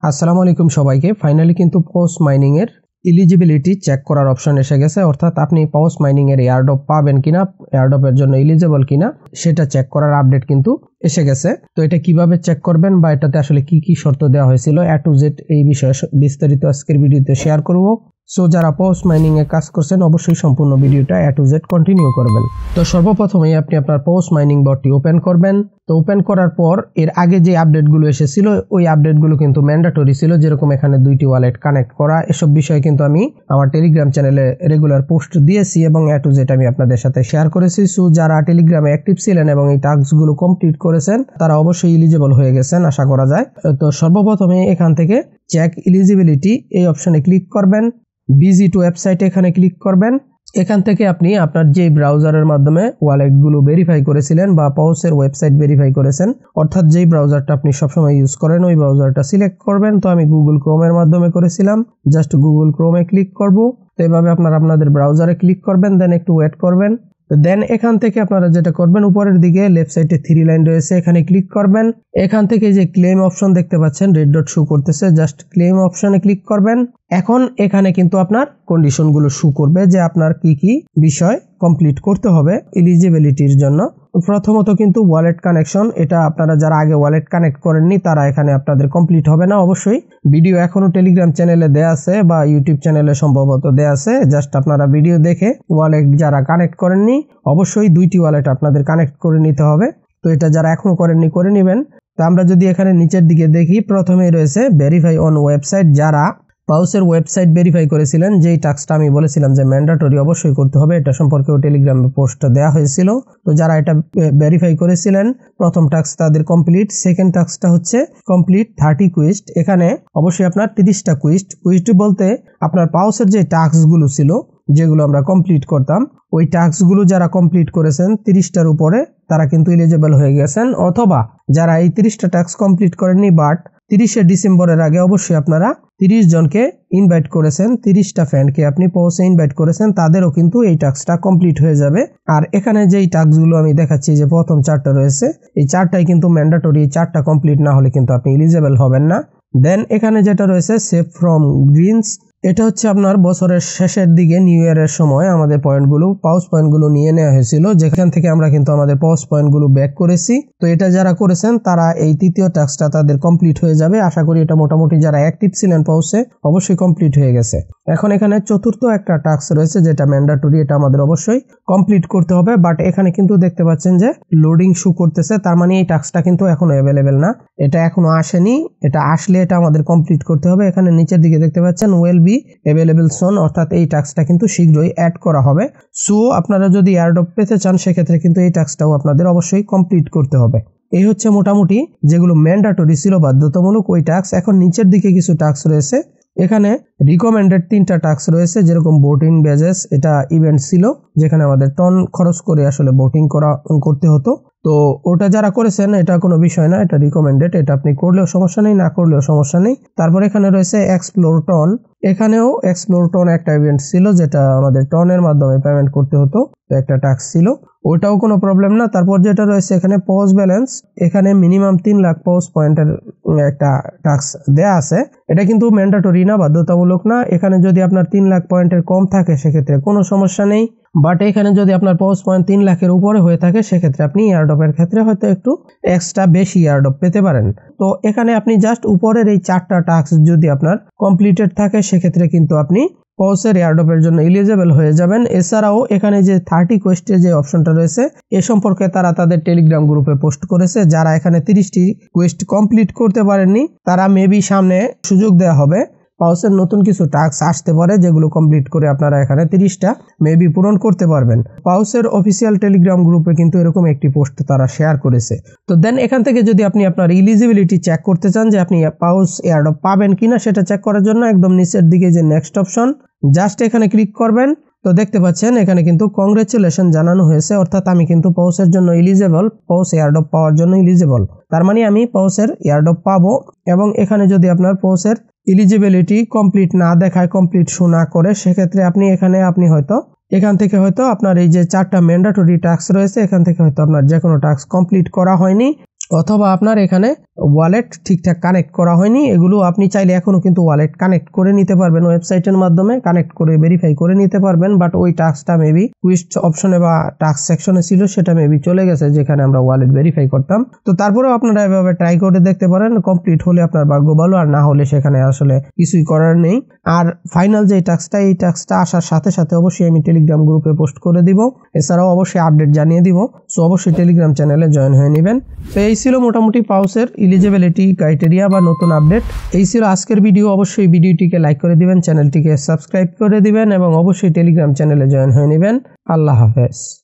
আসসালামু আলাইকুম সবাইকে। ফাইনালি কিন্তু পোস্ট মাইনিং এর এলিজিবিলিটি চেক করার অপশন এসে গেছে, অর্থাৎ আপনি পোস্ট মাইনিং এর এয়ারড্রপ পাবেন কিনা, এয়ারড্রপের জন্য এলিজিবল কিনা সেটা চেক করার আপডেট কিন্তু এসে গেছে। তো এটা কিভাবে চেক করবেন বা এটাতে আসলে কি কি শর্ত দেওয়া হয়েছিল A to Z এই বিষয়ে বিস্তারিত আজকের ভিডিওতে শেয়ার করব। সো যারা পোস্ট মাইনিং এ কাজ করছেন অবশ্যই সম্পূর্ণ ভিডিওটা A to Z কন্টিনিউ করবেন। তো সর্বপ্রথমেই আপনি আপনার পোস্ট মাইনিং বটটি ওপেন করবেন। তো ওপেন করার পর এর আগে যে আপডেটগুলো এসেছিল ওই আপডেটগুলো কিন্তু ম্যান্ডেটরি ছিল, যেরকম এখানে দুইটি ওয়ালেট কানেক্ট করা, এসব বিষয়ে কিন্তু আমি আমার টেলিগ্রাম চ্যানেলে রেগুলার পোস্ট দিয়েছি এবং A to Z আমি আপনাদের সাথে শেয়ার করেছি। সো যারা টেলিগ্রামে অ্যাক্টিভ ছিলেন এবং এই টাস্কগুলো কমপ্লিট করেছেন তারা অবশ্যই এলিজিবল হয়ে গেছেন আশা করা যায়। তো সর্বপ্রথমে এখান থেকে চেক এলিজিবিলিটি এই অপশনে ক্লিক করবেন। BG2 ওয়েবসাইটে এখানে ক্লিক করবেন। এখান থেকে আপনি আপনার যে ব্রাউজারের মাধ্যমে ওয়ালেটগুলো ভেরিফাই করেছিলেন বা পাউসের ওয়েবসাইট ভেরিফাই করেছেন, অর্থাৎ যেই ব্রাউজারটা আপনি সবসময় ইউজ করেন ওই ব্রাউজারটা সিলেক্ট করবেন। তো আমি গুগল ক্রোমের মাধ্যমে করেছিলাম, জাস্ট গুগল ক্রোমে ক্লিক করব। তো এভাবে আপনাদের ব্রাউজারে ক্লিক করবেন, দেন একটু ওয়েট করবেন। তো দেন এখান থেকে আপনারা যেটা করবেন, উপরের দিকে লেফট সাইডে 3 লাইন রয়েছে, এখানে ক্লিক করবেন। এখান থেকে যে ক্লেম অপশন দেখতে পাচ্ছেন রেড ডট শো করতেছে, জাস্ট ক্লেম অপশনে ক্লিক করবেন। এখন এখানে কিন্তু আপনার কন্ডিশনগুলো শো করবে যে আপনার কি কি বিষয় কমপ্লিট করতে হবে এলিজিবিলিটির জন্য। প্রথমত কিন্তু ওয়ালেট কানেকশন, এটা আপনারা যারা আগে ওয়ালেট কানেক্ট করেননি তারা এখানে আপনাদের কমপ্লিট হবে না। অবশ্যই ভিডিও এখনো টেলিগ্রাম চ্যানেলে দেয়া আছে বা ইউটিউব চ্যানেলে সম্ভবত দেয়া আছে, জাস্ট আপনারা ভিডিও দেখে ওয়ালেট যারা কানেক্ট করেননি অবশ্যই দুইটি ওয়ালেট আপনাদের কানেক্ট করে নিতে হবে। তো এটা যারা এখনো করেননি করে নেবেন। তো আমরা যদি এখানে নিচের দিকে দেখি, প্রথমেই রয়েছে ভেরিফাই অন ওয়েবসাইট। যারা পাউসের ওয়েবসাইট ভেরিফাই করেছিলেন, যেই টাস্কটা আমি বলেছিলাম যে ম্যান্ডেটরি অবশ্যই করতে হবে, এটা সম্পর্কেও টেলিগ্রামে পোস্ট দেওয়া হয়েছিল। তো যারা এটা ভেরিফাই করেছিলেন প্রথম টাস্ক তাদের কমপ্লিট। সেকেন্ড টাস্কটা হচ্ছে কমপ্লিট 30 কুইস্ট। এখানে অবশ্যই আপনার 30টা কুইস্ট বলতে আপনার পাউসের যে টাস্কগুলো ছিল যেগুলো আমরা কমপ্লিট করতাম, ওই টাস্কগুলো যারা কমপ্লিট করেছেন 30টার উপরে তারা কিন্তু এলিজিবল হয়ে গেছেন। অথবা যারা এই 30টা টাস্ক কমপ্লিট করেননি বাট 30শে ডিসেম্বরের আগে অবশ্যই আপনারা 30 জনকে ইনভাইট করেছেন, 30টা ফ্যানকে আপনি পৌঁছে ইনভাইট করেছেন, তাদেরও কিন্তু এই টাস্কটা কমপ্লিট হয়ে যাবে। আর এখানে যেই টাস্কগুলো আমি দেখাচ্ছি যে প্রথম 4টা রয়েছে, এই 4টাই কিন্তু ম্যান্ডেটরি, 4টা কমপ্লিট না হলে কিন্তু আপনি এলিজিবল হবেন না। দেন এখানে যেটা রয়েছে সেভ ফ্রম গ্রিনস, এটা হচ্ছে আপনার বছরের শেষের দিকে নিউ ইয়ারের সময় আমাদের পয়েন্টগুলো পাউস পয়েন্টগুলো নিয়ে নেওয়া হয়েছিল, যেখান থেকে আমরা কিন্তু আমাদের পাউস পয়েন্টগুলো ব্যাক করেছি। তো এটা যারা করেছেন তারা এই তৃতীয় টাস্কটা তাদের কমপ্লিট হয়ে যাবে। আশা করি এটা মোটামুটি যারা অ্যাক্টিভ ছিলেন পাউসে অবশ্যই কমপ্লিট হয়ে গেছে। এখন এখানে চতুর্থ একটা টাস্ক রয়েছে যেটা ম্যান্ডেটরি, এটা আমাদের অবশ্যই কমপ্লিট করতে হবে। বাট এখানে কিন্তু দেখতে পাচ্ছেন যে লোডিং শো করতেছে, তার মানে এই টাস্কটা কিন্তু এখনো অ্যাভেলেবেল না, এটা এখনো আসেনি। এটা আসলে এটা আমাদের কমপ্লিট করতে হবে। এখানে নিচের দিকে দেখতে পাচ্ছেন ওয়েল বি অ্যাভেলেবল সোন, অর্থাৎ এই টাস্কটা কিন্তু শীঘ্রই অ্যাড করা হবে। সো আপনারা যদি এয়ারড্রপ পেতে চান সেক্ষেত্রে কিন্তু এই টাস্কটাও আপনাদের অবশ্যই কমপ্লিট করতে হবে। এই হচ্ছে মোটামুটি যেগুলো ম্যান্ডেটরি ছিল বাধ্যতামূলক ওই টাস্ক। এখন নিচের দিকে কিছু টাস্ক রয়েছে, এখানে রিকমেন্ডেড 3টা টাস্ক রয়েছে, যেরকম ভোটিং বেজেস, এটা ইভেন্ট ছিল যেখানে আমাদের টন খরচ করে আসলে ভোটিং করতে হতো। তো ওটা যারা করেছেন এটা কোনো বিষয় না, এটা রিকমেন্ডেড, এটা আপনি করলেও সমস্যা নেই, না করলেও সমস্যা নেই। তারপর এখানে রয়েছে এক্সপ্লোর টন, এখানেও এক্সপ্লোর টন একটা ইভেন্ট ছিল যেটা আমাদের টনের মাধ্যমে পেমেন্ট করতে হতো, তো একটা টাস্ক ছিল, ওটাও কোনো প্রবলেম না। তারপর যেটা রয়েছে এখানে পজ ব্যালেন্স, এখানে মিনিমাম 3 লাখ পজ পয়েন্টের একটা টাস্ক দেয়া আছে। এটা কিন্তু ম্যান্ডেটরি না, বাধ্যতামূলক না। এখানে যদি আপনার 3 লাখ পয়েন্টের কম থাকে সেক্ষেত্রে কোনো সমস্যা নেই, বাট এখানে যদি আপনার পজ পয়েন্ট 3 লাখের উপরে হয়ে থাকে সেক্ষেত্রে আপনি এয়ারড্রপের ক্ষেত্রে হয়তো একটু এক্সট্রা বেশি এয়ারড্রপ পেতে পারেন। তো এখানে আপনি জাস্ট উপরের এই 4টা টাস্ক যদি আপনার কমপ্লিটেড থাকে সেক্ষেত্রে কিন্তু আপনি পাউসের এয়ারড্রপের জন্য এলিজিবল হয়ে যাবেন। এছাড়াও এখানে যে 30 কোয়েস্টের যে অপশনটা রয়েছে এ সম্পর্কে তারা তাদের টেলিগ্রাম গ্রুপে পোস্ট করেছে। যারা এখানে 30টি কোয়েস্ট কমপ্লিট করতে পারেননি তারা মেবি সামনে সুযোগ দেওয়া হবে, পাউসের নতুন কিছু টাস্ক আসতে পারে যেগুলো কমপ্লিট করে আপনারা এখানে 30টা মেবি পূরণ করতে পারবেন। পাউসের অফিসিয়াল টেলিগ্রাম গ্রুপে কিন্তু এরকম একটি পোস্ট তারা শেয়ার করেছে। তো দেন এখান থেকে যদি আপনি আপনার এলিজিবিলিটি চেক করতে চান যে আপনি পাউস এয়ারড্রপ পাবেন কিনা সেটা চেক করার জন্য একদম নিচের দিকে যে নেক্সট অপশন, জাস্ট এখানে ক্লিক করবেন। তো দেখতে পাচ্ছেন এখানে কিন্তু কংগ্রেচুলেশন জানানো হয়েছে, অর্থাৎ আমি কিন্তু পাউসের জন্য এলিজিবল, পাউস এয়ারড্রপ পাওয়ার জন্য এলিজিবল, তার মানে আমি পাউসের এয়ারড্রপ পাবো। এবং এখানে যদি আপনার পাউসের এলিজিবিলিটি কমপ্লিট না দেখায়, কমপ্লিট শো না করে, সেক্ষেত্রে আপনি হয়তো এখান থেকে হয়তো আপনার এই যে 4টা ম্যান্ডেটরি টাস্ক রয়েছে এখান থেকে হয়তো আপনার যে কোনো টাস্ক কমপ্লিট করা হয়নি, অথবা আপনার এখানে ওয়ালেট ঠিকঠাক কানেক্ট করা হয়নি, এগুলো আপনি চাইলে এখনো কিন্তু ওয়ালেট কানেক্ট করে নিতে পারবেন, ওয়েবসাইটের মাধ্যমে কানেক্ট করে ভেরিফাই করে নিতে পারবেন। বাট ওই টাস্কটা মেবি কুইস্ট অপশনে বা টাস্ক সেকশনে ছিল, সেটা মেবি চলে গেছে যেখানে আমরা ওয়ালেট ভেরিফাই করতাম। তো তারপরেও আপনারা এভাবে ট্রাই করে দেখতে পারেন, কমপ্লিট হলে আপনার ভাগ্য ভালো, আর না হলে সেখানে আসলে কিছুই করার নেই। আর ফাইনাল যে টাস্কটা, এই টাস্কটা আসার সাথে সাথে অবশ্যই আমি টেলিগ্রাম গ্রুপে পোস্ট করে দিব, এছাড়াও অবশ্যই আপডেট জানিয়ে দিব। সো অবশ্যই টেলিগ্রাম চ্যানেলে জয়েন হয়ে নেবেন। তো এই ছিল মোটামুটি পাউসের এলিজিবিলিটি ক্রাইটেরিয়া বা নতুন আপডেট। এই ছিল আজকের ভিডিও। অবশ্যই ভিডিওটিকে লাইক করে দিবেন, চ্যানেলটিকে সাবস্ক্রাইব করে দিবেন এবং অবশ্যই টেলিগ্রাম চ্যানেলে জয়েন হয়ে নেবেন। আল্লাহ হাফেজ।